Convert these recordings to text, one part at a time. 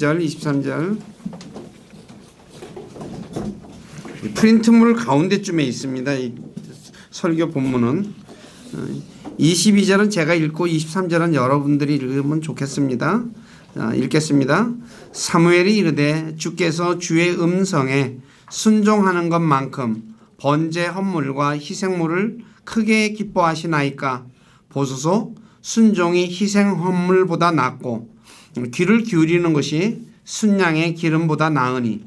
23절 프린트물 가운데쯤에 있습니다. 이 설교 본문은 22절은 제가 읽고 23절은 여러분들이 읽으면 좋겠습니다. 읽겠습니다. 사무엘이 이르되 주께서 주의 음성에 순종하는 것만큼 번제 헌물과 희생물을 크게 기뻐하시나이까. 보소서, 순종이 희생 헌물보다 낫고 귀를 기울이는 것이 순양의 기름보다 나으니.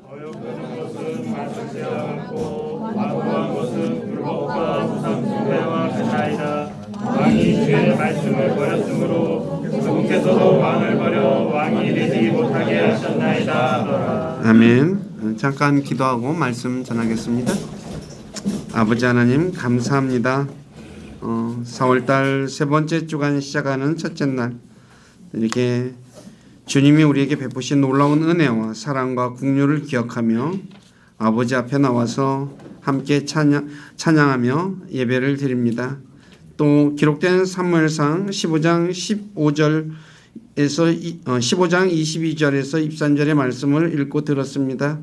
어여쁘는 것은 말씀지 않고 완고한 것은 불법과 우상 숭배와 같나이다. 왕이 주의 말씀을 버렸으므로 그분께서도 왕을 버려 왕이 되지 못하게 하셨나이다 하더라. 아멘. 잠깐 기도하고 말씀 전하겠습니다. 아버지 하나님 감사합니다. 4월달 세 번째 주간 시작하는 첫째 날 이렇게 주님이 우리에게 베푸신 놀라운 은혜와 사랑과 긍휼을 기억하며 아버지 앞에 나와서 함께 찬양하며 예배를 드립니다. 또 기록된 사무엘상 15장 22절에서 23절의 말씀을 읽고 들었습니다.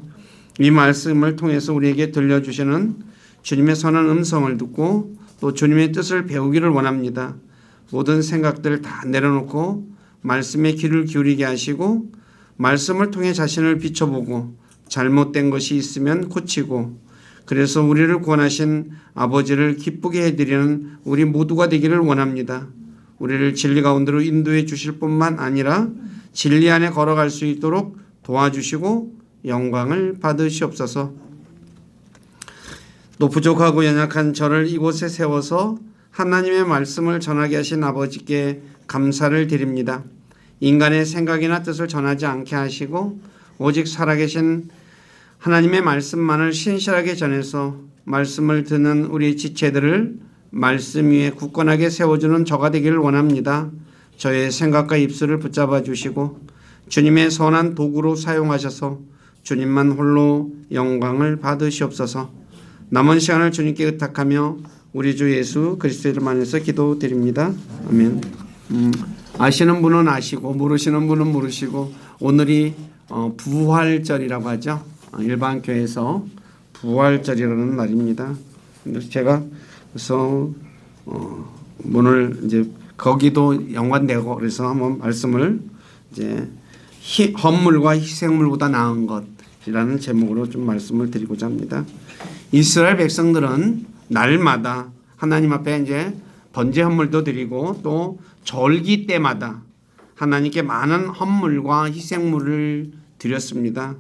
이 말씀을 통해서 우리에게 들려주시는 주님의 선한 음성을 듣고 또 주님의 뜻을 배우기를 원합니다. 모든 생각들을 다 내려놓고 말씀에 귀를 기울이게 하시고 말씀을 통해 자신을 비춰보고 잘못된 것이 있으면 고치고 그래서 우리를 구원하신 아버지를 기쁘게 해드리는 우리 모두가 되기를 원합니다. 우리를 진리 가운데로 인도해 주실 뿐만 아니라 진리 안에 걸어갈 수 있도록 도와주시고 영광을 받으시옵소서. 또 부족하고 연약한 저를 이곳에 세워서 하나님의 말씀을 전하게 하신 아버지께 감사를 드립니다. 인간의 생각이나 뜻을 전하지 않게 하시고 오직 살아계신 하나님의 말씀만을 신실하게 전해서 말씀을 듣는 우리 지체들을 말씀 위에 굳건하게 세워주는 저가 되기를 원합니다. 저의 생각과 입술을 붙잡아 주시고 주님의 선한 도구로 사용하셔서 주님만 홀로 영광을 받으시옵소서. 남은 시간을 주님께 의탁하며 우리 주 예수 그리스도 이름 안에서 기도드립니다. 아멘. 아시는 분은 아시고 모르시는 분은 모르시고 오늘이 부활절이라고 하죠. 일반 교회에서 부활절이라는 날입니다. 제가 그래서 오늘 이제 거기도 연관되고 그래서 한번 말씀을 이제 헌물과 희생물보다 나은 것이라는 제목으로 좀 말씀을 드리고자 합니다. 이스라엘 백성들은 날마다 하나님 앞에 이제 번제 헌물도 드리고 또 절기 때마다 하나님께 많은 헌물과 희생물을 드렸습니다.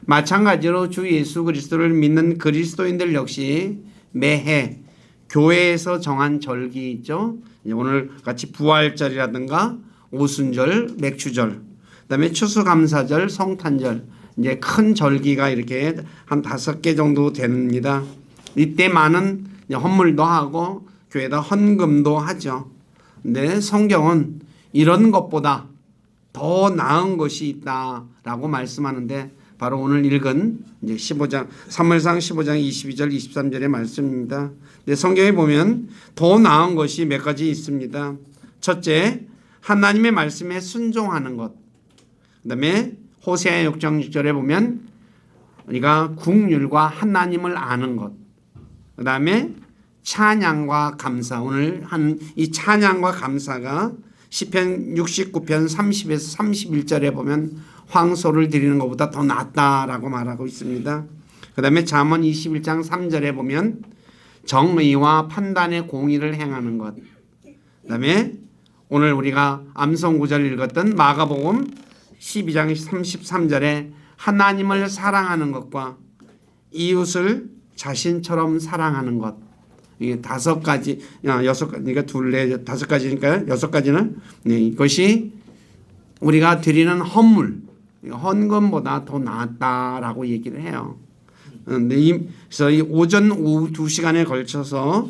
마찬가지로 주 예수 그리스도를 믿는 그리스도인들 역시 매해 교회에서 정한 절기 있죠. 오늘 같이 부활절이라든가 오순절, 맥추절, 그다음에 추수감사절, 성탄절 이제 큰 절기가 이렇게 한 5개 정도 됩니다. 이때 많은 헌물도 하고 교회에다 헌금도 하죠. 근데 성경은 이런 것보다 더 나은 것이 있다라고 말씀하는데 바로 오늘 읽은 이제 15장 사무엘상 15장 22절 23절의 말씀입니다. 근데 성경에 보면 더 나은 것이 몇 가지 있습니다. 첫째, 하나님의 말씀에 순종하는 것. 그다음에 호세아 6장 6절에 보면 우리가 국률과 하나님을 아는 것. 그다음에 찬양과 감사. 오늘 한 이 찬양과 감사가 시편 69편 30에서 31절에 보면 황소를 드리는 것보다 더 낫다라고 말하고 있습니다. 그다음에 잠언 21장 3절에 보면 정의와 판단의 공의를 행하는 것. 그다음에 오늘 우리가 암송구절 읽었던 마가복음 12장 33절에 하나님을 사랑하는 것과 이웃을 자신처럼 사랑하는 것. 이게 5가지, 6가지, 그러니까 둘, 넷, 5가지니까요. 6가지는 이것이 우리가 드리는 헌물, 헌금보다 더 낫다라고 얘기를 해요. 그래서 이 오전 오후 2시간에 걸쳐서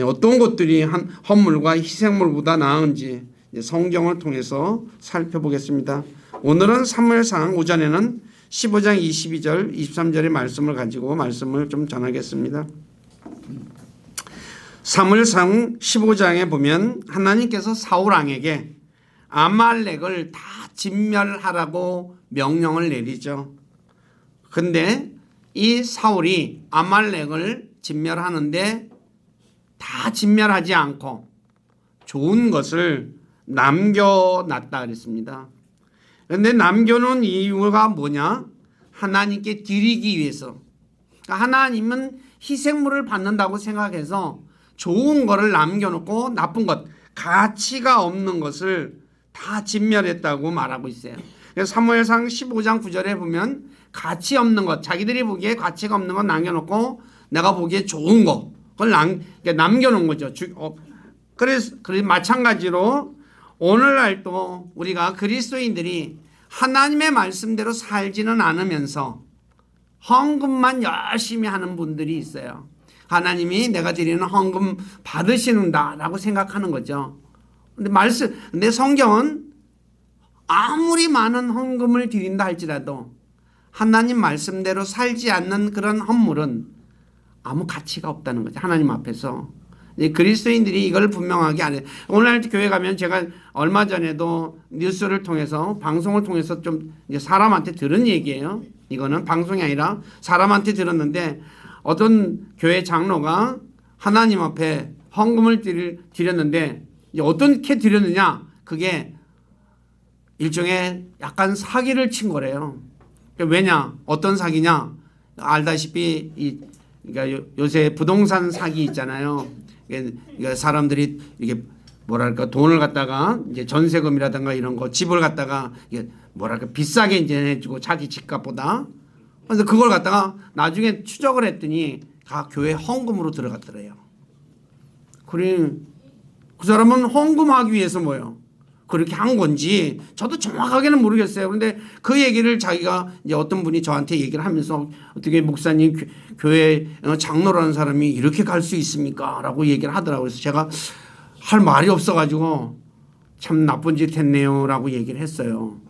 어떤 것들이 헌물과 희생물보다 나은지 성경을 통해서 살펴보겠습니다. 오늘은 사무엘상 오전에는 15장 22절 23절의 말씀을 가지고 말씀을 좀 전하겠습니다. 사무엘상 15장에 보면 하나님께서 사울 왕에게 아말렉을 다 진멸하라고 명령을 내리죠. 근데 이 사울이 아말렉을 진멸하는데 다 진멸하지 않고 좋은 것을 남겨놨다 그랬습니다. 그런데 남겨놓은 이유가 뭐냐? 하나님께 드리기 위해서. 하나님은 희생물을 받는다고 생각해서 좋은 것을 남겨놓고 나쁜 것, 가치가 없는 것을 다 진멸했다고 말하고 있어요. 그래서 사무엘상 15장 9절에 보면 가치 없는 것, 자기들이 보기에 가치가 없는 것 남겨놓고 내가 보기에 좋은 거, 그걸 남겨놓은 거죠. 그래서 마찬가지로 오늘날 또 우리가 그리스도인들이 하나님의 말씀대로 살지는 않으면서 헌금만 열심히 하는 분들이 있어요. 하나님이 내가 드리는 헌금 받으시는다라고 생각하는 거죠. 근데 성경은 아무리 많은 헌금을 드린다 할지라도 하나님 말씀대로 살지 않는 그런 헌물은 아무 가치가 없다는 거죠. 하나님 앞에서. 그리스도인들이 이걸 분명하게 안 해요. 오늘날 교회 가면 제가 얼마 전에도 뉴스를 통해서 방송을 통해서 좀 사람한테 들은 얘기예요. 이거는 방송이 아니라 사람한테 들었는데 어떤 교회 장로가 하나님 앞에 헌금을 드렸는데 어떻게 드렸느냐? 그게 일종의 약간 사기를 친 거래요. 왜냐? 어떤 사기냐? 알다시피 그러니까 요새 부동산 사기 있잖아요. 사람들이 이게 뭐랄까 돈을 갖다가 이제 전세금이라든가 이런 거 집을 갖다가 이게 뭐랄까 비싸게 이제 해주고 자기 집값보다. 그래서 그걸 갖다가 나중에 추적을 했더니 다 교회 헌금으로 들어갔더래요. 그래 그 사람은 헌금하기 위해서 뭐요? 그렇게 한 건지 저도 정확하게는 모르겠어요. 그런데 그 얘기를 자기가 이제 어떤 분이 저한테 얘기를 하면서 어떻게 목사님 교회 장로라는 사람이 이렇게 갈 수 있습니까? 라고 얘기를 하더라고요. 그래서 제가 할 말이 없어가지고 참 나쁜 짓 했네요 라고 얘기를 했어요.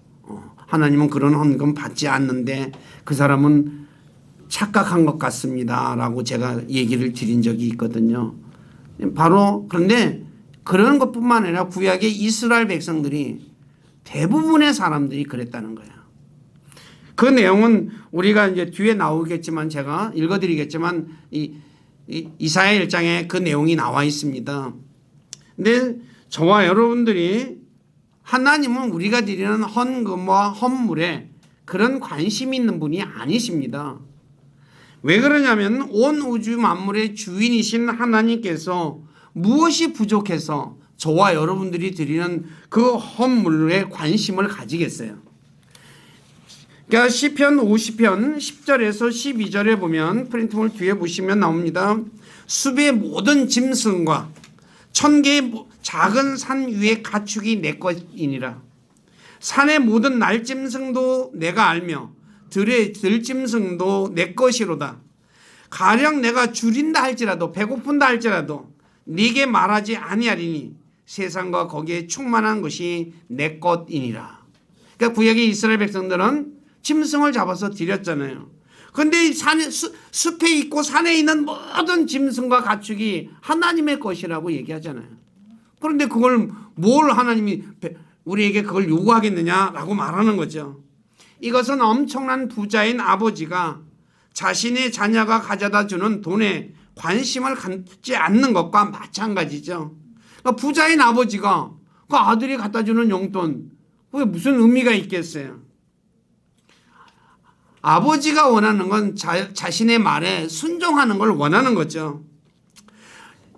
하나님은 그런 헌금 받지 않는데 그 사람은 착각한 것 같습니다 라고 제가 얘기를 드린 적이 있거든요. 바로 그런데 그런 것뿐만 아니라 구약의 이스라엘 백성들이 대부분의 사람들이 그랬다는 거예요. 그 내용은 우리가 이제 뒤에 나오겠지만 제가 읽어드리겠지만 이사야 1장에 그 내용이 나와 있습니다. 근데 저와 여러분들이 하나님은 우리가 드리는 헌금과 헌물에 그런 관심이 있는 분이 아니십니다. 왜 그러냐면 온 우주 만물의 주인이신 하나님께서 무엇이 부족해서 저와 여러분들이 드리는 그 헌물에 관심을 가지겠어요. 그러니까 시편 50편 10절에서 12절에 보면 프린트물 뒤에 보시면 나옵니다. 숲의 모든 짐승과 천 개의 작은 산 위의 가축이 내 것이니라. 산의 모든 날짐승도 내가 알며 들의 들짐승도 내 것이로다. 가령 내가 줄인다 할지라도 배고픈다 할지라도 네게 말하지 아니하리니 세상과 거기에 충만한 것이 내 것이니라. 그러니까 구약의 이스라엘 백성들은 짐승을 잡아서 드렸잖아요. 그런데 숲에 있고 산에 있는 모든 짐승과 가축이 하나님의 것이라고 얘기하잖아요. 그런데 그걸 뭘 하나님이 우리에게 그걸 요구하겠느냐라고 말하는 거죠. 이것은 엄청난 부자인 아버지가 자신의 자녀가 가져다 주는 돈에 관심을 갖지 않는 것과 마찬가지죠. 그러니까 부자인 아버지가 그 아들이 갖다 주는 용돈 그게 무슨 의미가 있겠어요. 아버지가 원하는 건 자신의 말에 순종하는 걸 원하는 거죠.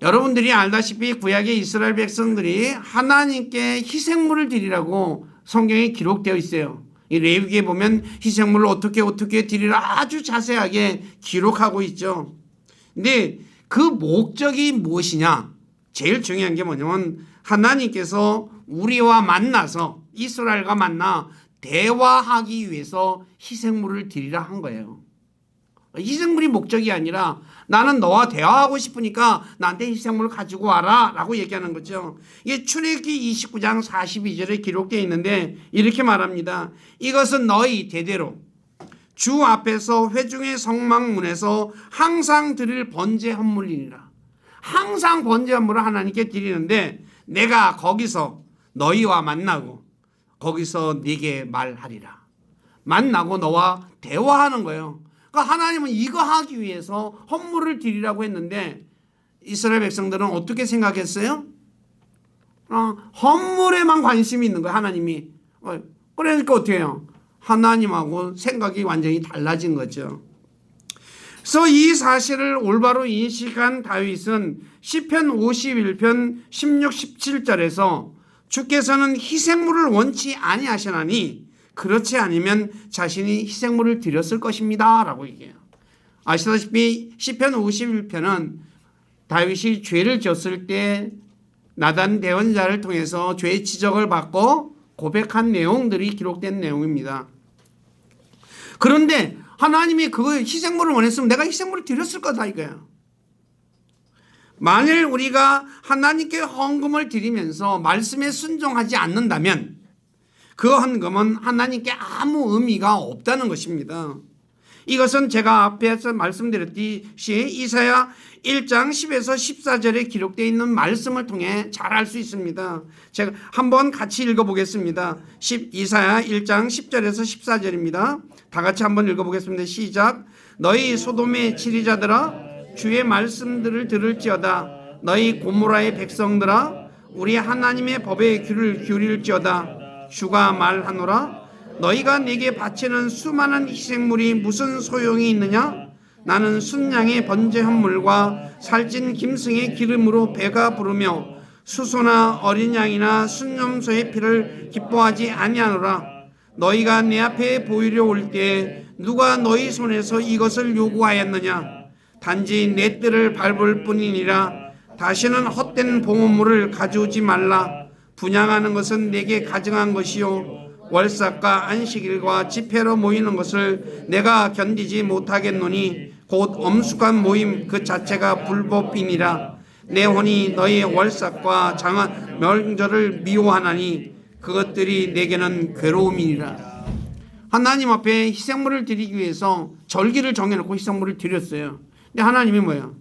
여러분들이 알다시피 구약의 이스라엘 백성들이 하나님께 희생물을 드리라고 성경에 기록되어 있어요. 이 레위기에 보면 희생물을 어떻게 드리라 아주 자세하게 기록하고 있죠. 근데 그 목적이 무엇이냐? 제일 중요한 게 뭐냐면 하나님께서 우리와 만나서 이스라엘과 만나 대화하기 위해서 희생물을 드리라 한 거예요. 희생물이 목적이 아니라 나는 너와 대화하고 싶으니까 나한테 희생물을 가지고 와라 라고 얘기하는 거죠. 이게 출애굽기 29장 42절에 기록되어 있는데 이렇게 말합니다. 이것은 너희 대대로 주 앞에서 회중의 성막문에서 항상 드릴 번제 헌물이니라. 항상 번제 헌물을 하나님께 드리는데 내가 거기서 너희와 만나고 거기서 네게 말하리라. 만나고 너와 대화하는 거예요. 그러니까 하나님은 이거 하기 위해서 헌물을 드리라고 했는데 이스라엘 백성들은 어떻게 생각했어요? 헌물에만 관심이 있는 거예요. 하나님이. 그러니까 어떻게 해요? 하나님하고 생각이 완전히 달라진 거죠. 그래서 이 사실을 올바로 인식한 다윗은 시편 51편 16, 17절에서 주께서는 희생물을 원치 아니하시나니 그렇지 않으면 자신이 희생물을 드렸을 것입니다 라고 얘기해요. 아시다시피 시편 51편은 다윗이 죄를 지었을 때 나단 대언자를 통해서 죄의 지적을 받고 고백한 내용들이 기록된 내용입니다. 그런데 하나님이 그 희생물을 원했으면 내가 희생물을 드렸을 거다 이거예요. 만일 우리가 하나님께 헌금을 드리면서 말씀에 순종하지 않는다면 그 헌금은 하나님께 아무 의미가 없다는 것입니다. 이것은 제가 앞에서 말씀드렸듯이 이사야 1장 10에서 14절에 기록되어 있는 말씀을 통해 잘 알 수 있습니다. 제가 한번 같이 읽어보겠습니다. 이사야 1장 10절에서 14절입니다. 다 같이 한번 읽어보겠습니다. 시작. 너희 소돔의 지리자들아 주의 말씀들을 들을지어다. 너희 고모라의 백성들아 우리 하나님의 법에 귀를 기울일지어다. 주가 말하노라. 너희가 내게 바치는 수많은 희생물이 무슨 소용이 있느냐? 나는 순양의 번제 헌물과 살찐 짐승의 기름으로 배가 부르며 수소나 어린 양이나 순염소의 피를 기뻐하지 아니하노라. 너희가 내 앞에 보이려 올 때에 누가 너희 손에서 이것을 요구하였느냐? 단지 내 뜰을 밟을 뿐이니라. 다시는 헛된 봉헌물을 가져오지 말라. 분향하는 것은 내게 가증한 것이요 월삭과 안식일과 집회로 모이는 것을 내가 견디지 못하겠노니 곧 엄숙한 모임 그 자체가 불법이니라. 내 혼이 너희 월삭과 장한 명절을 미워하나니 그것들이 내게는 괴로움이니라. 하나님 앞에 희생물을 드리기 위해서 절기를 정해놓고 희생물을 드렸어요. 근데 하나님이 뭐예요?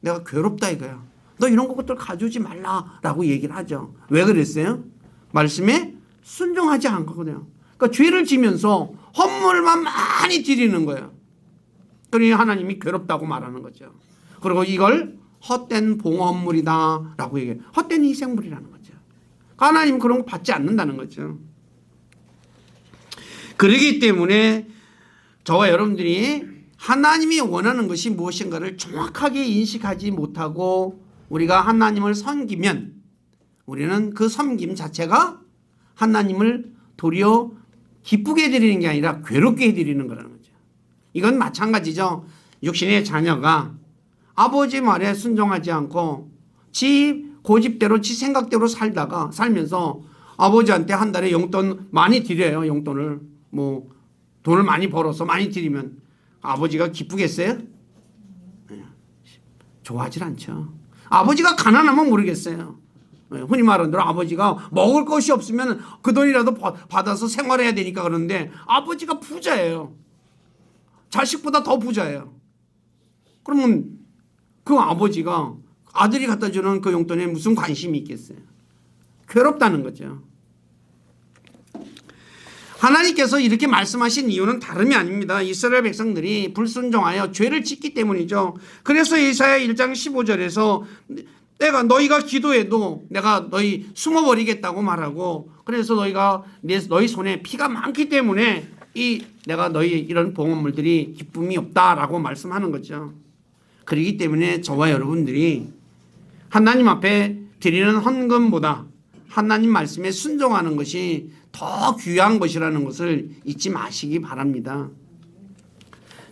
내가 괴롭다 이거야. 너 이런 것들 가져오지 말라라고 얘기를 하죠. 왜 그랬어요? 말씀에 순종하지 않거든요. 그러니까 죄를 지면서 헌물만 많이 드리는 거예요. 그러니 하나님이 괴롭다고 말하는 거죠. 그리고 이걸 헛된 봉헌물이다 라고 얘기해요. 헛된 희생물이라는 거죠. 하나님은 그런 거 받지 않는다는 거죠. 그렇기 때문에 저와 여러분들이 하나님이 원하는 것이 무엇인가를 정확하게 인식하지 못하고 우리가 하나님을 섬기면 우리는 그 섬김 자체가 하나님을 도리어 기쁘게 해드리는 게 아니라 괴롭게 해드리는 거라는 거죠. 이건 마찬가지죠. 육신의 자녀가 아버지 말에 순종하지 않고 지 고집대로 지 생각대로 살면서 아버지한테 한 달에 용돈 많이 드려요. 용돈을 뭐 돈을 많이 벌어서 많이 드리면 아버지가 기쁘겠어요? 좋아하질 않죠. 아버지가 가난하면 모르겠어요. 흔히 말하는 대로 아버지가 먹을 것이 없으면 그 돈이라도 받아서 생활해야 되니까 그러는데 아버지가 부자예요. 자식보다 더 부자예요. 그러면 그 아버지가 아들이 갖다 주는 그 용돈에 무슨 관심이 있겠어요? 괴롭다는 거죠. 하나님께서 이렇게 말씀하신 이유는 다름이 아닙니다. 이스라엘 백성들이 불순종하여 죄를 짓기 때문이죠. 그래서 이사야 1장 15절에서 내가 너희가 기도해도 내가 너희 숨어버리겠다고 말하고 그래서 너희 손에 피가 많기 때문에 내가 너희 이런 봉헌물들이 기쁨이 없다라고 말씀하는 거죠. 그렇기 때문에 저와 여러분들이 하나님 앞에 드리는 헌금보다 하나님 말씀에 순종하는 것이 더 귀한 것이라는 것을 잊지 마시기 바랍니다.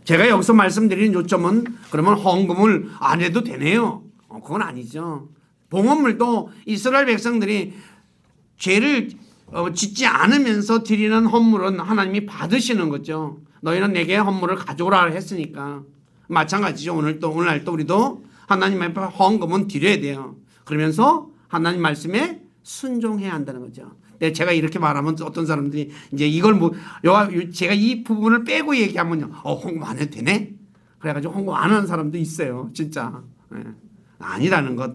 제가 여기서 말씀드리는 요점은 그러면 헌금을 안 해도 되네요. 그건 아니죠. 봉헌물도 이스라엘 백성들이 죄를 짓지 않으면서 드리는 헌물은 하나님이 받으시는 거죠. 너희는 내게 헌물을 가져오라 했으니까. 마찬가지죠. 오늘날도 우리도 하나님 앞에 헌금은 드려야 돼요. 그러면서 하나님 말씀에 순종해야 한다는 거죠. 제가 이렇게 말하면 어떤 사람들이 이제 이걸 제가 이 부분을 빼고 얘기하면요. 헌금 안 해도 되네? 그래가지고 헌금 안 하는 사람도 있어요. 진짜. 아니라는 것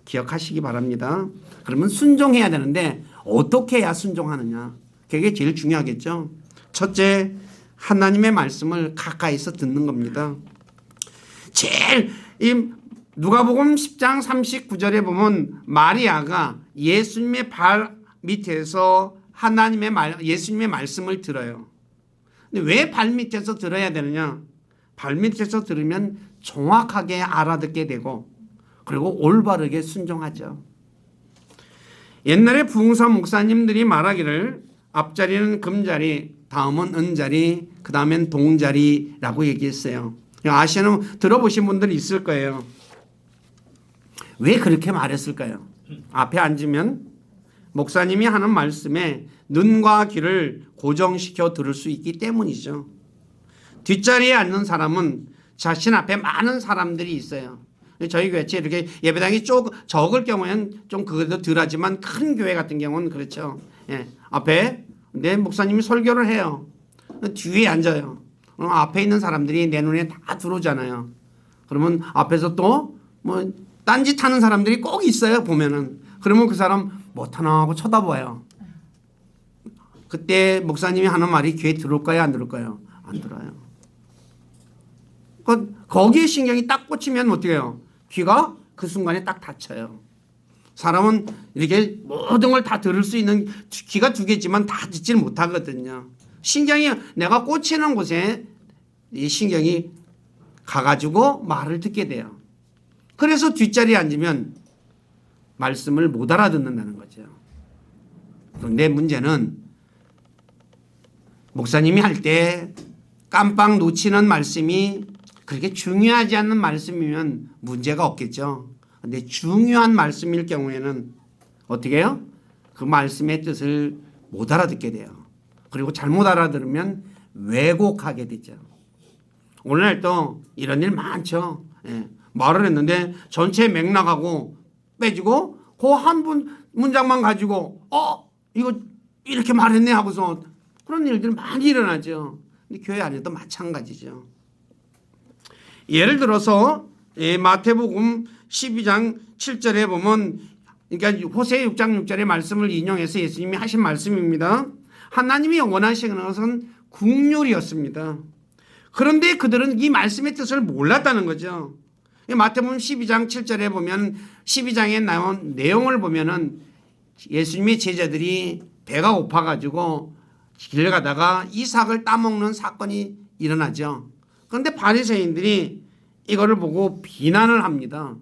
기억하시기 바랍니다. 그러면 순종해야 되는데 어떻게 해야 순종하느냐. 그게 제일 중요하겠죠. 첫째, 하나님의 말씀을 가까이서 듣는 겁니다. 제일 이 누가복음 10장 39절에 보면 마리아가 예수님의 발 밑에서 예수님의 말씀을 들어요. 근데 왜 발 밑에서 들어야 되느냐? 발 밑에서 들으면 정확하게 알아듣게 되고 그리고 올바르게 순종하죠. 옛날에 부흥사 목사님들이 말하기를 앞자리는 금자리, 다음은 은자리, 그 다음엔 동자리라고 얘기했어요. 아시는 들어보신 분들이 있을 거예요. 왜 그렇게 말했을까요? 앞에 앉으면 목사님이 하는 말씀에 눈과 귀를 고정시켜 들을 수 있기 때문이죠. 뒷자리에 앉는 사람은 자신 앞에 많은 사람들이 있어요. 저희 교회 이렇게 예배당이 적을 경우에는 좀 그래도 덜하지만 큰 교회 같은 경우는 그렇죠. 예, 앞에 내 목사님이 설교를 해요. 뒤에 앉아요. 그럼 앞에 있는 사람들이 내 눈에 다 들어오잖아요. 그러면 앞에서 또 뭐 딴짓하는 사람들이 꼭 있어요. 보면은 그러면 그 사람 못하나 하고 쳐다봐요. 그때 목사님이 하는 말이 귀에 들어올까요? 안 들어올까요? 안 들어요. 거기에 신경이 딱 꽂히면 어떻게 해요? 귀가 그 순간에 딱 닫혀요. 사람은 이렇게 모든 걸 다 들을 수 있는 귀가 두 개지만 다 듣질 못하거든요. 신경이 내가 꽂히는 곳에 이 신경이 가가지고 말을 듣게 돼요. 그래서 뒷자리에 앉으면 말씀을 못 알아듣는다는 거죠. 그런데 문제는 목사님이 할 때 깜빡 놓치는 말씀이 그렇게 중요하지 않는 말씀이면 문제가 없겠죠. 그런데 중요한 말씀일 경우에는 어떻게 해요? 그 말씀의 뜻을 못 알아듣게 돼요. 그리고 잘못 알아들으면 왜곡하게 되죠. 오늘날도 이런 일 많죠. 예. 말을 했는데 전체 맥락하고 빼지고 그 한 문장만 가지고 이거 이렇게 말했네 하고서 그런 일들이 많이 일어나죠. 근데 교회 안에도 마찬가지죠. 예를 들어서 마태복음 12장 7절에 보면 그러니까 호세 6장 6절의 말씀을 인용해서 예수님이 하신 말씀입니다. 하나님이 원하시는 것은 국률이었습니다. 그런데 그들은 이 말씀의 뜻을 몰랐다는 거죠. 마태복음 12장 7절에 보면 12장에 나온 내용을 보면은 예수님의 제자들이 배가 고파가지고 길 가다가 이삭을 따먹는 사건이 일어나죠. 그런데 바리새인들이 이거를 보고 비난을 합니다.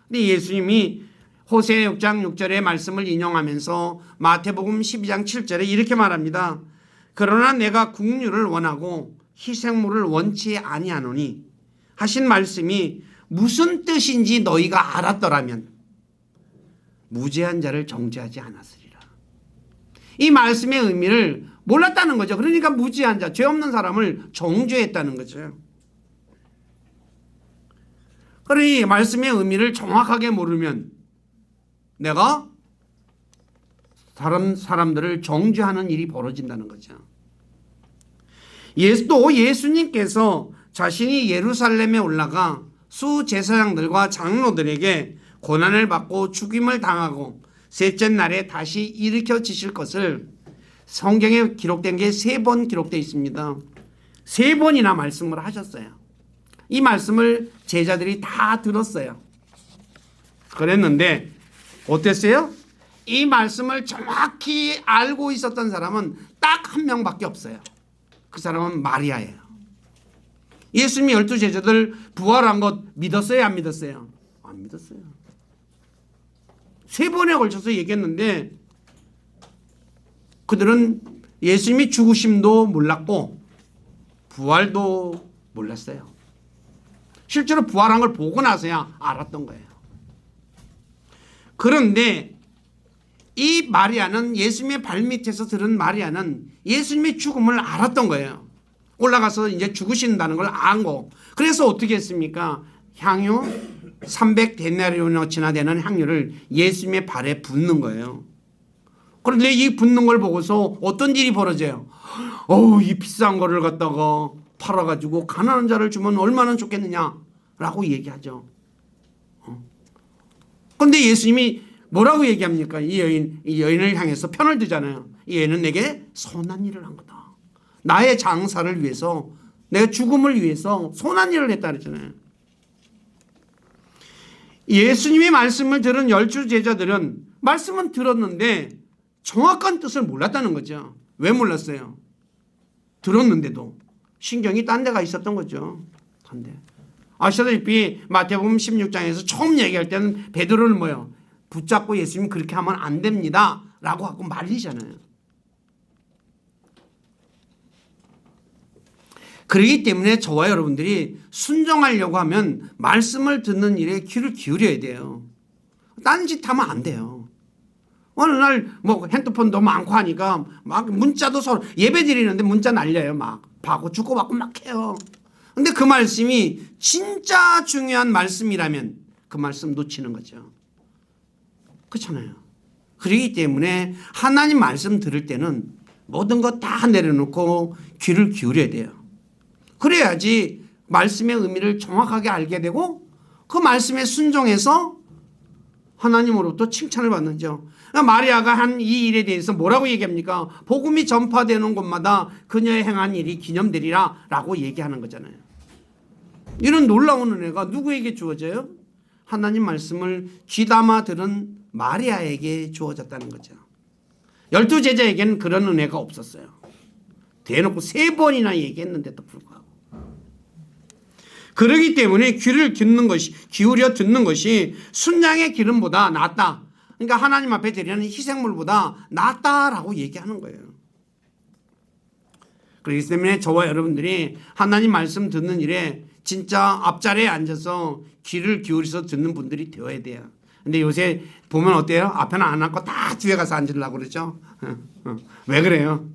근데 예수님이 호세 6장 6절의 말씀을 인용하면서 마태복음 12장 7절에 이렇게 말합니다. 그러나 내가 국류를 원하고 희생물을 원치 아니하노니 하신 말씀이 무슨 뜻인지 너희가 알았더라면 무죄한 자를 정죄하지 않았으리라. 이 말씀의 의미를 몰랐다는 거죠. 그러니까 무죄한 자, 죄 없는 사람을 정죄했다는 거죠. 그러니 말씀의 의미를 정확하게 모르면 내가 다른 사람들을 정죄하는 일이 벌어진다는 거죠. 또 예수님께서 자신이 예루살렘에 올라가 수제사장들과 장로들에게 고난을 받고 죽임을 당하고 셋째 날에 다시 일으켜지실 것을 성경에 기록된 게 3번 기록되어 있습니다. 3번이나 말씀을 하셨어요. 이 말씀을 제자들이 다 들었어요. 그랬는데 어땠어요? 이 말씀을 정확히 알고 있었던 사람은 딱 한 명밖에 없어요. 그 사람은 마리아예요. 예수님이 12제자들 부활한 것 믿었어요? 안 믿었어요? 안 믿었어요. 3번에 걸쳐서 얘기했는데 그들은 예수님이 죽으심도 몰랐고 부활도 몰랐어요. 실제로 부활한 걸 보고 나서야 알았던 거예요. 그런데 이 마리아는 예수님의 발밑에서 들은 마리아는 예수님의 죽음을 알았던 거예요. 올라가서 이제 죽으신다는 걸 알고 그래서 어떻게 했습니까? 향유 300데나리온어치나 되는 향유를 예수님의 발에 붓는 거예요. 그런데 이 붓는 걸 보고서 어떤 일이 벌어져요? 이 비싼 거를 갖다가 팔아가지고 가난한 자를 주면 얼마나 좋겠느냐라고 얘기하죠. 그런데 예수님이 뭐라고 얘기합니까? 이 여인을 향해서 편을 들잖아요. 이 여인은 내게 선한 일을 한 거다. 나의 장사를 위해서, 내가 죽음을 위해서 선한 일을 했다 그랬잖아요. 예수님의 말씀을 들은 12 제자들은 말씀은 들었는데 정확한 뜻을 몰랐다는 거죠. 왜 몰랐어요? 들었는데도 신경이 딴 데가 있었던 거죠. 딴데. 아시다시피 마태복음 16장에서 처음 얘기할 때는 베드로는 뭐예요? 붙잡고 예수님 그렇게 하면 안 됩니다 라고 하고 말리잖아요. 그렇기 때문에 저와 여러분들이 순종하려고 하면 말씀을 듣는 일에 귀를 기울여야 돼요. 딴짓 하면 안 돼요. 어느 날 뭐 핸드폰도 많고 하니까 막 문자도 서로 예배 드리는데 문자 날려요. 막 받고 주고받고 막 해요. 근데 그 말씀이 진짜 중요한 말씀이라면 그 말씀 놓치는 거죠. 그렇잖아요. 그렇기 때문에 하나님 말씀 들을 때는 모든 것 다 내려놓고 귀를 기울여야 돼요. 그래야지 말씀의 의미를 정확하게 알게 되고 그 말씀에 순종해서 하나님으로부터 칭찬을 받는죠. 마리아가 한 이 일에 대해서 뭐라고 얘기합니까? 복음이 전파되는 곳마다 그녀의 행한 일이 기념되리라 라고 얘기하는 거잖아요. 이런 놀라운 은혜가 누구에게 주어져요? 하나님 말씀을 귀담아 들은 마리아에게 주어졌다는 거죠. 12 제자에게는 그런 은혜가 없었어요. 대놓고 3번이나 얘기했는데도 불구하고. 그러기 때문에 귀를 듣는 것이, 기울여 듣는 것이 순양의 기름보다 낫다. 그러니까 하나님 앞에 드리는 희생물보다 낫다라고 얘기하는 거예요. 그렇기 때문에 저와 여러분들이 하나님 말씀 듣는 일에 진짜 앞자리에 앉아서 귀를 기울여서 듣는 분들이 되어야 돼요. 근데 요새 보면 어때요? 앞에는 안 앉고 다 뒤에 가서 앉으려고 그러죠. 왜 그래요?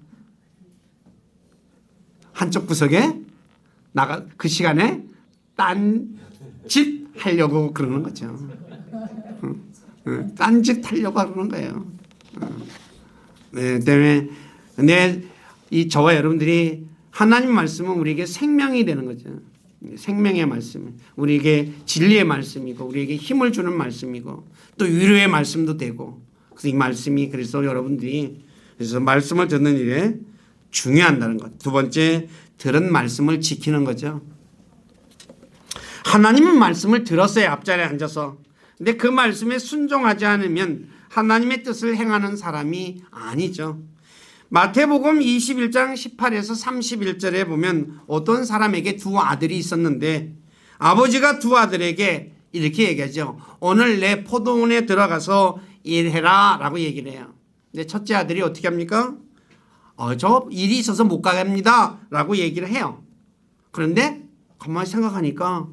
한쪽 구석에 그 시간에 딴짓 하려고 그러는 거죠. 딴짓 하려고 그러는 거예요. 네, 때문에 근데 저와 여러분들이 하나님 말씀은 우리에게 생명이 되는 거죠. 생명의 말씀, 우리에게 진리의 말씀이고 우리에게 힘을 주는 말씀이고 또 위로의 말씀도 되고, 그래서 이 말씀이 그래서 여러분들이 그래서 말씀을 듣는 일에 중요한다는 것. 두 번째, 들은 말씀을 지키는 거죠. 하나님의 말씀을 들었어요. 앞자리에 앉아서. 근데 그 말씀에 순종하지 않으면 하나님의 뜻을 행하는 사람이 아니죠. 마태복음 21장 18에서 31절에 보면 어떤 사람에게 2 아들이 있었는데 아버지가 2 아들에게 이렇게 얘기하죠. 오늘 내 포도원에 들어가서 일해라 라고 얘기를 해요. 근데 첫째 아들이 어떻게 합니까? 저 일이 있어서 못 가갑니다 라고 얘기를 해요. 그런데 가만히 생각하니까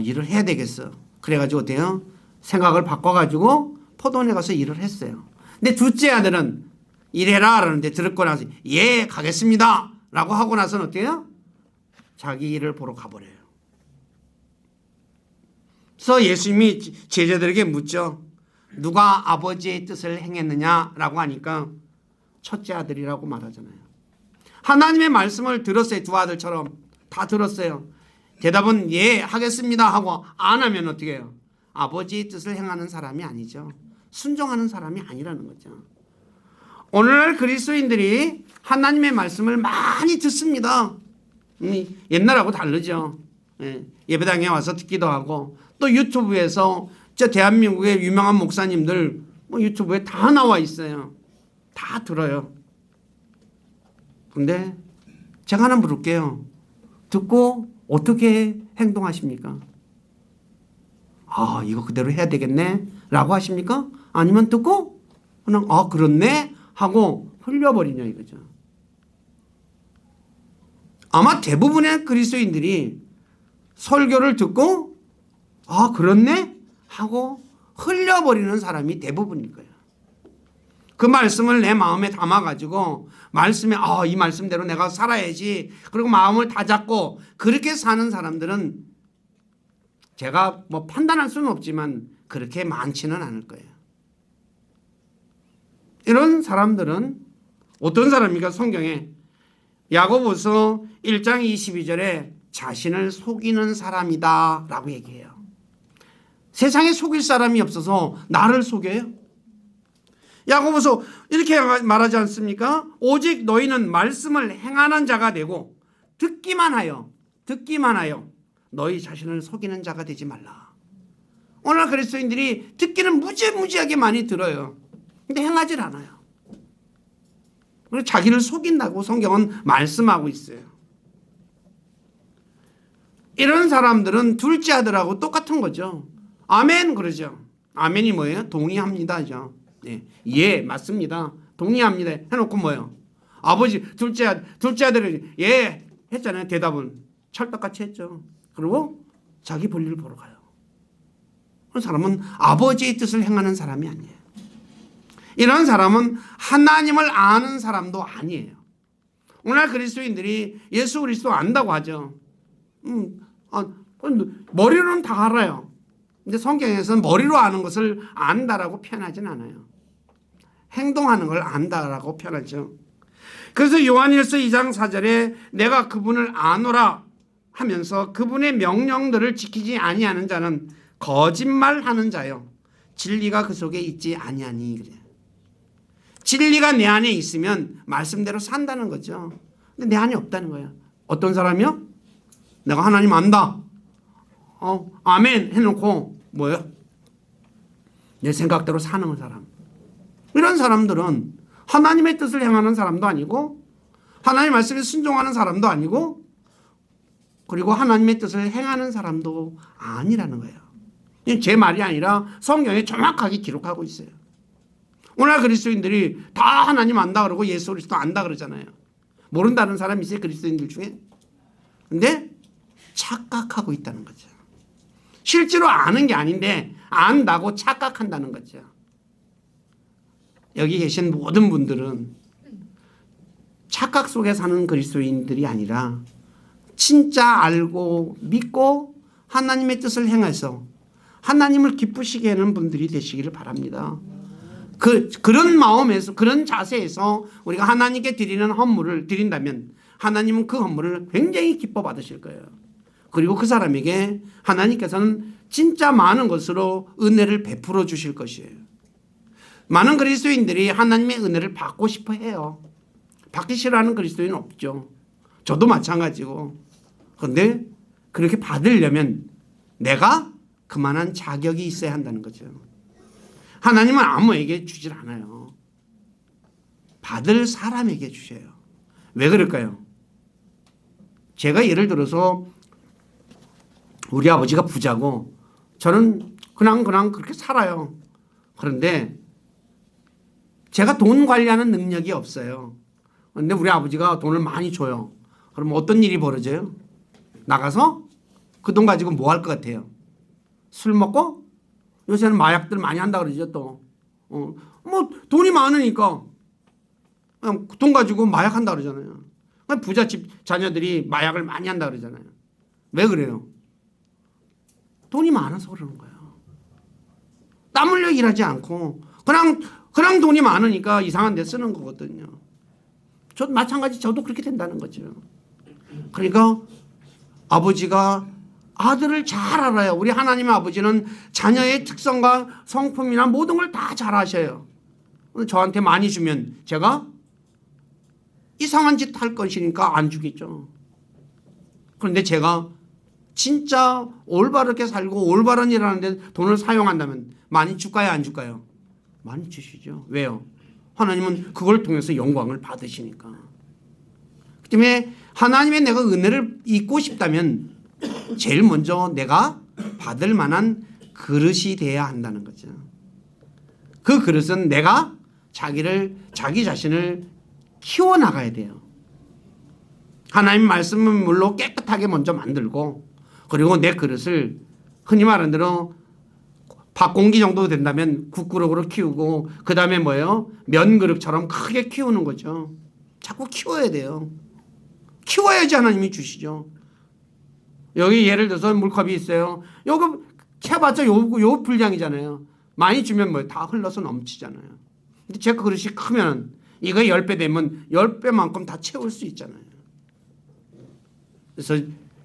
일을 해야 되겠어. 그래가지고 어때요? 생각을 바꿔가지고 포도원에 가서 일을 했어요. 근데 둘째 아들은 일해라 라는데 듣고 나서 예 가겠습니다 라고 하고 나서는 어때요? 자기 일을 보러 가버려요. 그래서 예수님이 제자들에게 묻죠. 누가 아버지의 뜻을 행했느냐 라고 하니까 첫째 아들이라고 말하잖아요. 하나님의 말씀을 들었어요. 2 아들처럼 다 들었어요. 대답은 예 하겠습니다 하고 안 하면 어떻게 해요? 아버지의 뜻을 행하는 사람이 아니죠. 순종하는 사람이 아니라는 거죠. 오늘날 그리스도인들이 하나님의 말씀을 많이 듣습니다. 옛날하고 다르죠. 예배당에 와서 듣기도 하고 또 유튜브에서 대한민국의 유명한 목사님들 유튜브에 다 나와 있어요. 다 들어요. 근데 제가 하나 물을게요. 듣고 어떻게 행동하십니까? 이거 그대로 해야 되겠네 라고 하십니까? 아니면 듣고 그냥 그렇네 하고 흘려버리냐 이거죠. 아마 대부분의 그리스도인들이 설교를 듣고 그렇네 하고 흘려버리는 사람이 대부분일 거예요. 그 말씀을 내 마음에 담아가지고 말씀에 이 말씀대로 내가 살아야지 그리고 마음을 다잡고 그렇게 사는 사람들은 제가 뭐 판단할 수는 없지만 그렇게 많지는 않을 거예요. 이런 사람들은 어떤 사람입니까? 성경에 야고보서 1장 22절에 자신을 속이는 사람이다 라고 얘기해요. 세상에 속일 사람이 없어서 나를 속여요? 야고보서 이렇게 말하지 않습니까? 오직 너희는 말씀을 행하는 자가 되고 듣기만 하여 너희 자신을 속이는 자가 되지 말라. 오늘 그리스도인들이 듣기는 무지무지하게 많이 들어요. 근데 행하질 않아요. 그리고 자기를 속인다고 성경은 말씀하고 있어요. 이런 사람들은 둘째 아들하고 똑같은 거죠. 아멘 그러죠. 아멘이 뭐예요? 동의합니다죠. 네. 예, 맞습니다. 동의합니다. 해놓고 뭐예요? 아버지, 둘째 아들이 예 했잖아요. 대답은 찰떡같이 했죠. 그리고 자기 볼일 보러 가요. 그런 사람은 아버지의 뜻을 행하는 사람이 아니에요. 이런 사람은 하나님을 아는 사람도 아니에요. 오늘 그리스도인들이 예수 그리스도 안다고 하죠. 머리로는 다 알아요. 근데 성경에서는 머리로 아는 것을 안다라고 표현하진 않아요. 행동하는 걸 안다라고 표현하죠. 그래서 요한일서 2장 4절에 내가 그분을 아노라 하면서 그분의 명령들을 지키지 아니하는 자는 거짓말하는 자요 진리가 그 속에 있지 아니하니 그래요. 진리가 내 안에 있으면 말씀대로 산다는 거죠. 근데 내 안에 없다는 거예요. 어떤 사람이요? 내가 하나님 안다. 아멘 해놓고 뭐예요? 내 생각대로 사는 사람. 이런 사람들은 하나님의 뜻을 행하는 사람도 아니고 하나님의 말씀에 순종하는 사람도 아니고 그리고 하나님의 뜻을 행하는 사람도 아니라는 거예요. 제 말이 아니라 성경에 정확하게 기록하고 있어요. 오늘 그리스도인들이 다 하나님 안다 그러고 예수 그리스도 안다 그러잖아요. 모른다는 사람이 있어요, 그리스도인들 중에. 근데 착각하고 있다는 거죠. 실제로 아는 게 아닌데 안다고 착각한다는 거죠. 여기 계신 모든 분들은 착각 속에 사는 그리스도인들이 아니라 진짜 알고 믿고 하나님의 뜻을 행해서 하나님을 기쁘시게 하는 분들이 되시기를 바랍니다. 그런 마음에서 그런 자세에서 우리가 하나님께 드리는 헌물을 드린다면 하나님은 그 헌물을 굉장히 기뻐 받으실 거예요. 그리고 그 사람에게 하나님께서는 진짜 많은 것으로 은혜를 베풀어 주실 것이에요. 많은 그리스도인들이 하나님의 은혜를 받고 싶어 해요. 받기 싫어하는 그리스도인은 없죠. 저도 마찬가지고. 그런데 그렇게 받으려면 내가 그만한 자격이 있어야 한다는 거죠. 하나님은 아무에게 주질 않아요. 받을 사람에게 주셔요. 왜 그럴까요? 제가 예를 들어서 우리 아버지가 부자고 저는 그냥 그렇게 살아요. 그런데 제가 돈 관리하는 능력이 없어요. 그런데 우리 아버지가 돈을 많이 줘요. 그럼 어떤 일이 벌어져요? 나가서 그 돈 가지고 뭐 할 것 같아요? 술 먹고? 요새는 마약들 많이 한다 그러죠 또. 뭐 돈이 많으니까 그냥 돈 가지고 마약한다 그러잖아요. 부잣집 자녀들이 마약을 많이 한다 그러잖아요. 왜 그래요? 돈이 많아서 그러는 거예요. 땀 흘려 일하지 않고 그냥 돈이 많으니까 이상한 데 쓰는 거거든요. 저도 마찬가지 저도 그렇게 된다는 거죠. 그러니까 아버지가 아들을 잘 알아요. 우리 하나님의 아버지는 자녀의 특성과 성품이나 모든 걸 다 잘 아셔요. 저한테 많이 주면 제가 이상한 짓 할 것이니까 안 주겠죠. 그런데 제가 진짜 올바르게 살고 올바른 일 하는데 돈을 사용한다면 많이 줄까요? 안 줄까요? 많이 주시죠. 왜요? 하나님은 그걸 통해서 영광을 받으시니까. 그 때문에 하나님의 내가 은혜를 잊고 싶다면 제일 먼저 내가 받을 만한 그릇이 돼야 한다는 거죠. 그 그릇은 내가 자기 자신을 키워나가야 돼요. 하나님 말씀은 물로 깨끗하게 먼저 만들고 그리고 내 그릇을 흔히 말하는 대로 밥공기 정도 된다면 국그릇으로 키우고 그 다음에 뭐예요? 면그릇처럼 크게 키우는 거죠. 자꾸 키워야 돼요. 키워야지 하나님이 주시죠. 여기 예를 들어서 물컵이 있어요. 요거 채봤자 요 분량이잖아요. 많이 주면 뭐 다 흘러서 넘치잖아요. 근데 제 그릇이 크면 이거 10배 되면 10배만큼 다 채울 수 있잖아요. 그래서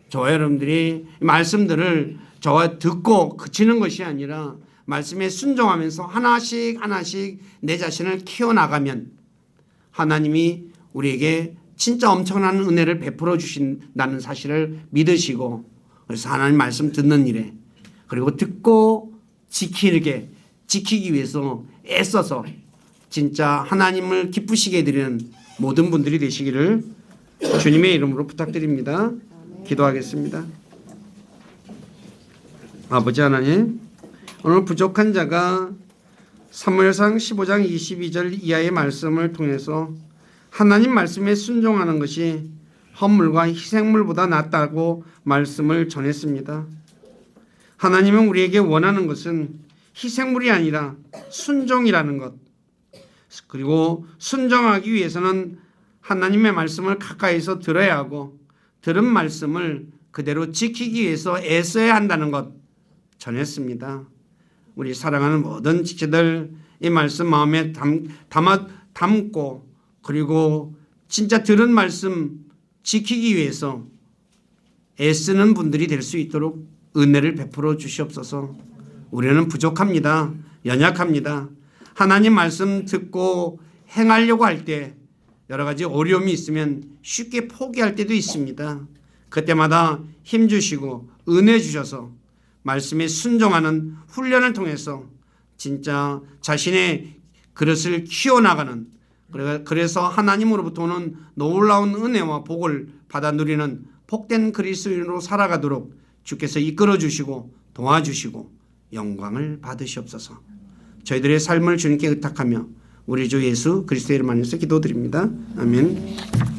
저와 여러분들이 말씀들을 저와 듣고 그치는 것이 아니라 말씀에 순종하면서 하나씩 하나씩 내 자신을 키워나가면 하나님이 우리에게 진짜 엄청난 은혜를 베풀어 주신다는 사실을 믿으시고, 그래서 하나님 말씀 듣는 일에, 그리고 듣고 지키기 위해서 애써서 진짜 하나님을 기쁘시게 해드리는 모든 분들이 되시기를 주님의 이름으로 부탁드립니다. 기도하겠습니다. 아버지 하나님, 오늘 부족한 자가 사무엘상 15장 22절 이하의 말씀을 통해서 하나님 말씀에 순종하는 것이 헌물과 희생물보다 낫다고 말씀을 전했습니다. 하나님은 우리에게 원하는 것은 희생물이 아니라 순종이라는 것, 그리고 순종하기 위해서는 하나님의 말씀을 가까이서 들어야 하고 들은 말씀을 그대로 지키기 위해서 애써야 한다는 것 전했습니다. 우리 사랑하는 모든 지체들 이 말씀 마음에 담고 그리고 진짜 들은 말씀 지키기 위해서 애쓰는 분들이 될 수 있도록 은혜를 베풀어 주시옵소서. 우리는 부족합니다. 연약합니다. 하나님 말씀 듣고 행하려고 할 때 여러 가지 어려움이 있으면 쉽게 포기할 때도 있습니다. 그때마다 힘 주시고 은혜 주셔서 말씀에 순종하는 훈련을 통해서 진짜 자신의 그릇을 키워나가는, 그래서 하나님으로부터 오는 놀라운 은혜와 복을 받아 누리는 복된 그리스도인으로 살아가도록 주께서 이끌어 주시고 도와주시고 영광을 받으시옵소서. 저희들의 삶을 주님께 의탁하며 우리 주 예수 그리스도의 이름 안에서 기도드립니다. 아멘.